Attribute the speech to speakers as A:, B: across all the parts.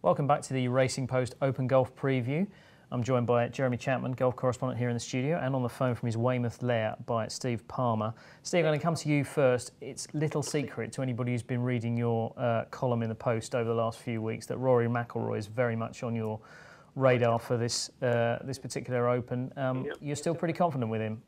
A: Welcome back to the Racing Post Open Golf Preview. I'm joined by Jeremy Chapman, golf correspondent here in the studio, and on the phone from his Weymouth lair by Steve Palmer. Steve, I'm going to come to you first. It's little secret to anybody who's been reading your column in the Post over the last few weeks that Rory McIlroy is very much on your radar for this particular Open. You're still pretty confident with him?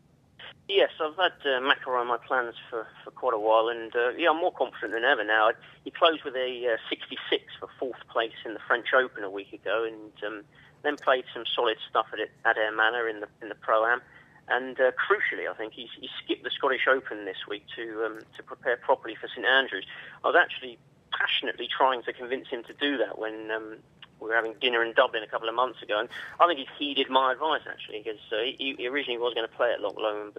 B: Yes, I've had McIlroy on my plans for quite a while, and I'm more confident than ever now. He closed with a 66 for fourth place in the French Open a week ago, and then played some solid stuff at Ayr Manor in the Pro-Am. And crucially, I think he skipped the Scottish Open this week to prepare properly for St Andrews. I was actually passionately trying to convince him to do that when we were having dinner in Dublin a couple of months ago, and I think he's heeded my advice actually, because he originally was going to play at Loch Lomond,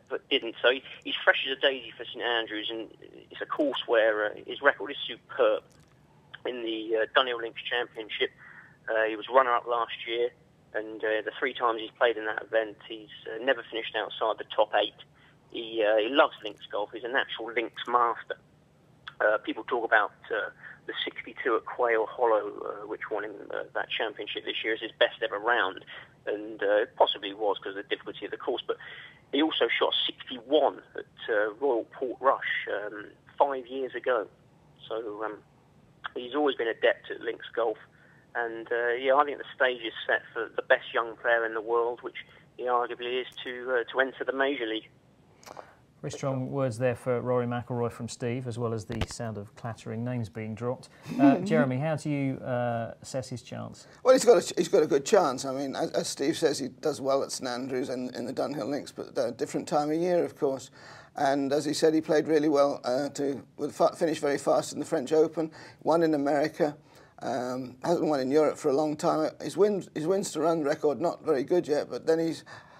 B: but didn't. So he's fresh as a daisy for St Andrews, and it's a course where his record is superb. In the Dunhill Links Championship, he was runner-up last year, and the three times he's played in that event, he's never finished outside the top 8. He loves links golf. He's a natural links master. People talk about the 62 at Quail Hollow, which won him that championship this year, as his best ever round, and it possibly was because of the difficulty of the course. But he also shot 61 at Royal Portrush 5 years ago. So he's always been adept at links golf, and I think the stage is set for the best young player in the world, which he arguably is, to enter the Major League.
A: Very strong words there for Rory McIlroy from Steve, as well as the sound of clattering names being dropped. Jeremy, how do you assess his chance?
C: Well, he's got a good chance. I mean, as Steve says, he does well at St Andrews and in the Dunhill Links, but a different time of year, of course. And as he said, he played really well finished very fast in the French Open, won in America. Hasn't won in Europe for a long time. His wins to run record not very good yet, but then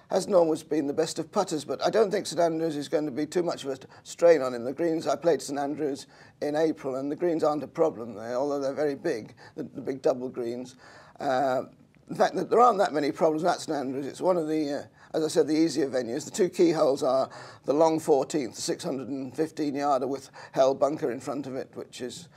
C: hasn't always been the best of putters. But I don't think St Andrews is going to be too much of a strain on him. The greens, I played St Andrews in April, and the greens aren't a problem there, although they're very big, the big double greens. In fact, there aren't that many problems at St Andrews. It's one of the, as I said, the easier venues. The two key holes are the long 14th, the 615-yarder with Hell Bunker in front of it, which is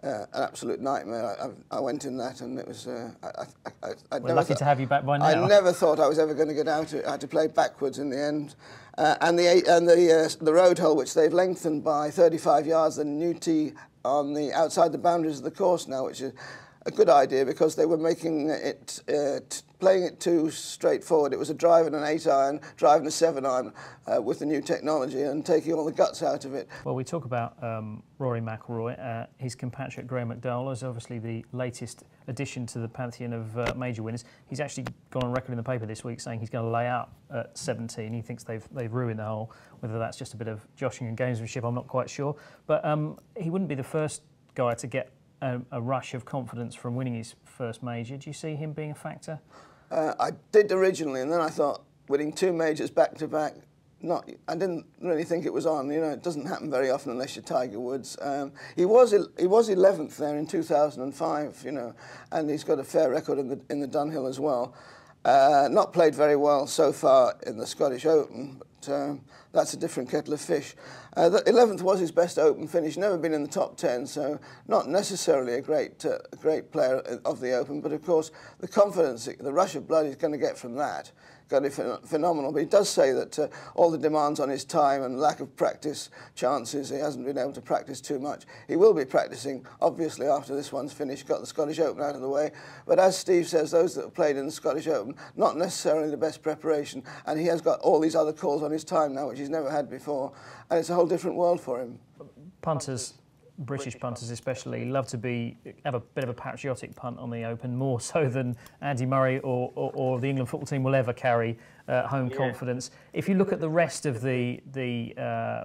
C: an absolute nightmare. I went in that, and it was.
A: We're lucky to have you back by now.
C: I never thought I was ever going to get out. I had to play backwards in the end, and the road hole, which they've lengthened by 35 yards, the new tee on the outside the boundaries of the course now, which is a good idea because they were making it playing it too straightforward. It was a drive and an 8-iron, drive and a 7-iron with the new technology, and taking all the guts out of it.
A: Well, we talk about Rory McIlroy. His compatriot Graham McDowell is obviously the latest addition to the pantheon of major winners. He's actually gone on record in the paper this week saying he's going to lay out at 17. He thinks they've ruined the hole. Whether that's just a bit of joshing and gamesmanship, I'm not quite sure. But he wouldn't be the first guy to get a rush of confidence from winning his first major. Do you see him being a factor?
C: I did originally, and then I thought winning 2 majors back to back. I didn't really think it was on. You know, it doesn't happen very often unless you're Tiger Woods. He was 11th there in 2005. You know, and he's got a fair record in the Dunhill as well. Not played very well so far in the Scottish Open, but that's a different kettle of fish. The 11th was his best Open finish, never been in the top 10, so not necessarily a great player of the Open, but of course the confidence, the rush of blood he's going to get from that, going to be phenomenal. But he does say that all the demands on his time and lack of practice chances, he hasn't been able to practice too much. He will be practicing, obviously, after this one's finished, got the Scottish Open out of the way. But as Steve says, those that have played in the Scottish Open, not necessarily the best preparation, and he has got all these other calls on his time now, which he's never had before, and it's a whole different world for him.
A: Punters, British punters especially, love to have a bit of a patriotic punt on the Open, more so than Andy Murray or the England football team will ever carry home confidence. If you look at the rest of the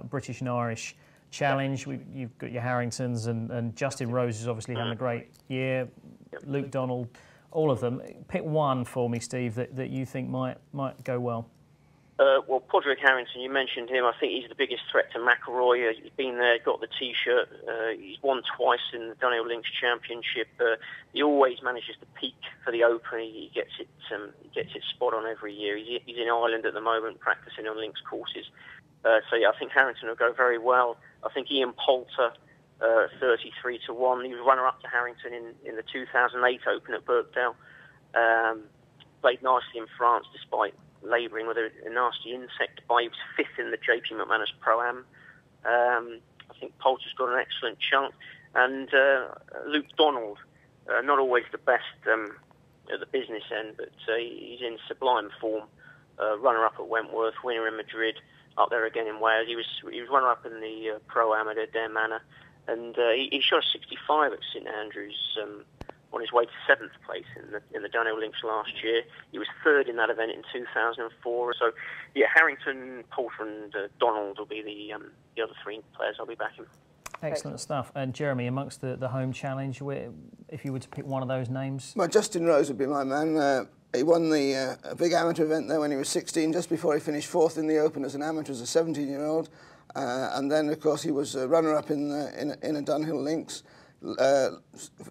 A: British and Irish challenge, you've got your Harringtons and Justin Rose is obviously having a great year, Luke Donald, all of them. Pick one for me, Steve, that you think might go well.
B: Well, Podrick Harrington, you mentioned him. I think he's the biggest threat to McIlroy. He's been there, got the T-shirt. He's won twice in the Dunhill Links Championship. He always manages to peak for the Open. He gets it spot on every year. He's in Ireland at the moment, practicing on links courses. So yeah, I think Harrington will go very well. I think Ian Poulter 33 to 1. He was runner-up to Harrington in the 2008 Open at Birkdale. Played nicely in France despite labouring with a nasty insect bite. He was fifth in the JP McManus Pro-Am. I think Poulter's got an excellent chance. And Luke Donald, not always the best at the business end, but he's in sublime form. Runner-up at Wentworth, winner in Madrid, up there again in Wales. He was runner-up in the Pro-Am at Adair Manor, and he shot a 65 at St Andrews on his way to 7th place in the Dunhill Links last year. He was third in that event in 2004. So, yeah, Harrington, Poulter, and Donald will be the other three players I'll be backing.
A: Excellent stuff. And Jeremy, amongst the home challenge, if you were to pick one of those names?
C: Well, Justin Rose would be my man. He won the big amateur event there when he was 16, just before he finished 4th in the Open as an amateur, as a 17-year-old. And then, of course, he was a runner-up in a Dunhill Links.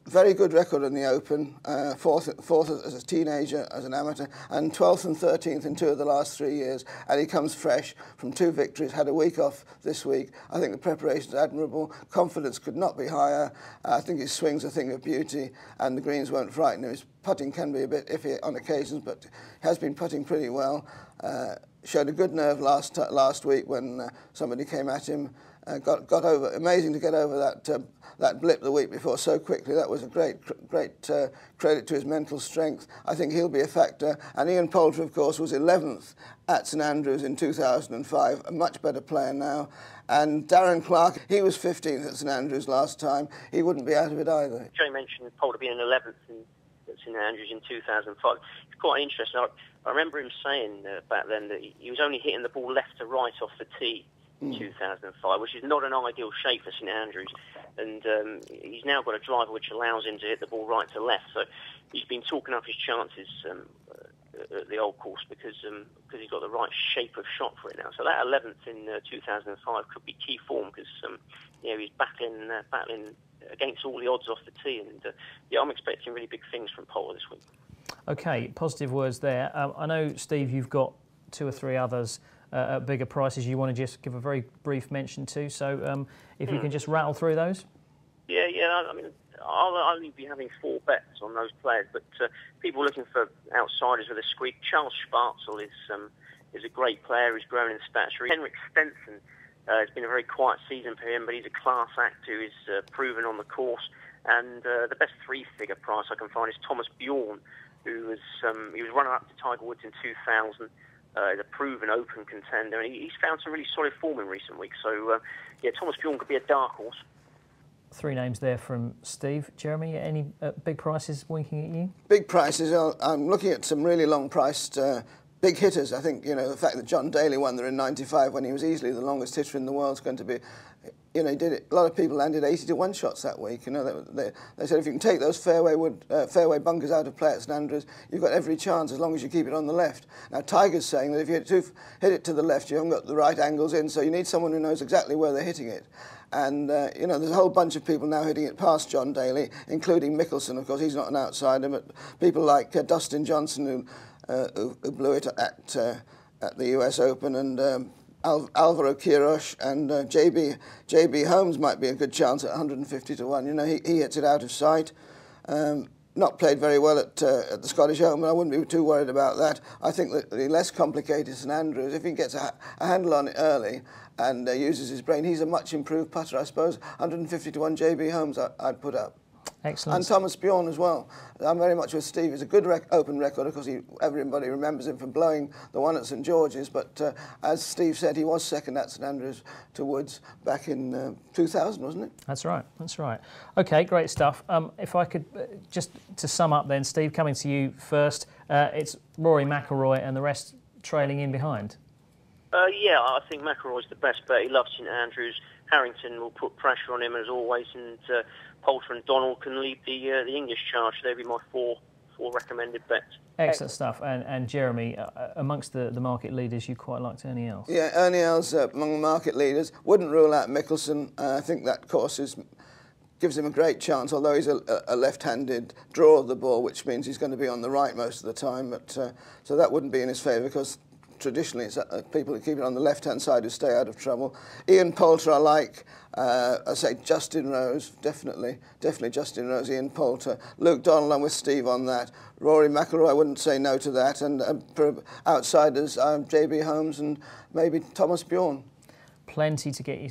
C: Very good record in the Open, fourth as a teenager, as an amateur, and 12th and 13th in 2 of the last 3 years. And he comes fresh from 2 victories, had a week off this week. I think the preparation's admirable. Confidence could not be higher. I think his swing's a thing of beauty, and the greens won't frighten him. His putting can be a bit iffy on occasions, but he has been putting pretty well. Showed a good nerve last week when somebody came at him. Got over. Amazing to get over that blip the week before so quickly. That was a great credit to his mental strength. I think he'll be a factor. And Ian Poulter, of course, was 11th at St Andrews in 2005. A much better player now. And Darren Clark, he was 15th at St Andrews last time. He wouldn't be out of it either.
B: Joe mentioned Poulter being 11th at St Andrews in 2005. It's quite interesting. I remember him saying back then that he was only hitting the ball left to right off the tee in 2005, which is not an ideal shape for St Andrews, and he's now got a driver which allows him to hit the ball right to left. So he's been talking up his chances at the old course because he's got the right shape of shot for it now. So that 11th in 2005 could be key form because he's battling against all the odds off the tee, and I'm expecting really big things from Poulter this week.
A: Okay, positive words there. I know, Steve, you've got 2 or 3 others at bigger prices you want to just give a very brief mention to. So if you can just rattle through those.
B: Yeah. I mean, I'll only be having 4 bets on those players, but people looking for outsiders with a squeak. Charles Schwartzel is a great player. He's grown in stature. Henrik Stenson has been a very quiet season for him, but he's a class act who is proven on the course. And the best 3-figure price I can find is Thomas Bjorn, who was he was runner-up to Tiger Woods in 2000. Is a proven Open contender, and he's found some really solid form in recent weeks. So, Thomas Bjorn could be a dark horse. 3
A: names there from Steve. Jeremy, any big prices winking at you?
C: Big prices. I'm looking at some really long-priced big hitters. I think, the fact that John Daly won there in '95 when he was easily the longest hitter in the world is going to be... he did it. A lot of people landed 80 to 1 shots that week. They said if you can take those fairway bunkers out of play at St Andrews, you've got every chance as long as you keep it on the left. Now Tiger's saying that if you hit it to the left, you haven't got the right angles in, so you need someone who knows exactly where they're hitting it. And there's a whole bunch of people now hitting it past John Daly, including Mickelson. Of course, he's not an outsider, but people like Dustin Johnson who blew it at the US Open, and Alvaro Quiroz and JB Holmes might be a good chance at 150 to 1. He hits it out of sight. Not played very well at the Scottish Open. I wouldn't be too worried about that. I think that the less complicated St Andrews, if he gets a handle on it early and uses his brain, he's a much improved putter, I suppose. 150 to 1 JB Holmes I'd put up.
A: Excellent.
C: And Thomas Bjorn as well. I'm very much with Steve. It's a good Open record. Of course, everybody remembers him from blowing the one at St George's. But as Steve said, he was second at St Andrews to Woods back in 2000, wasn't it?
A: That's right. OK, great stuff. If I could, just to sum up then, Steve, coming to you first, it's Rory, McIlroy and the rest trailing in behind.
B: I think McIlroy's the best bet. He loves St Andrews. Harrington will put pressure on him as always, and Poulter and Donald can lead the English charge. They'll be my four recommended bets.
A: Excellent stuff. And Jeremy, amongst the market leaders, you quite liked Ernie Els?
C: Yeah, Ernie Els among the market leaders. Wouldn't rule out Mickelson. I think that course gives him a great chance, although he's a left-handed draw of the ball, which means he's going to be on the right most of the time. But so that wouldn't be in his favour because traditionally it's people who keep it on the left-hand side who stay out of trouble. Ian Poulter I like. I say Justin Rose, definitely Justin Rose, Ian Poulter. Luke Donald, I'm with Steve on that. Rory McIlroy, I wouldn't say no to that. And for outsiders, JB Holmes and maybe Thomas Bjorn.
A: Plenty to get your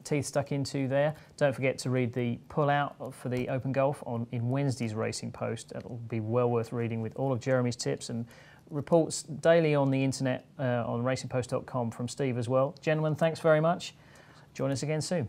A: teeth stuck into there. Don't forget to read the pull-out for the Open Golf in Wednesday's Racing Post. It'll be well worth reading with all of Jeremy's tips and reports daily on the internet on racingpost.com from Steve as well. Gentlemen, thanks very much. Join us again soon.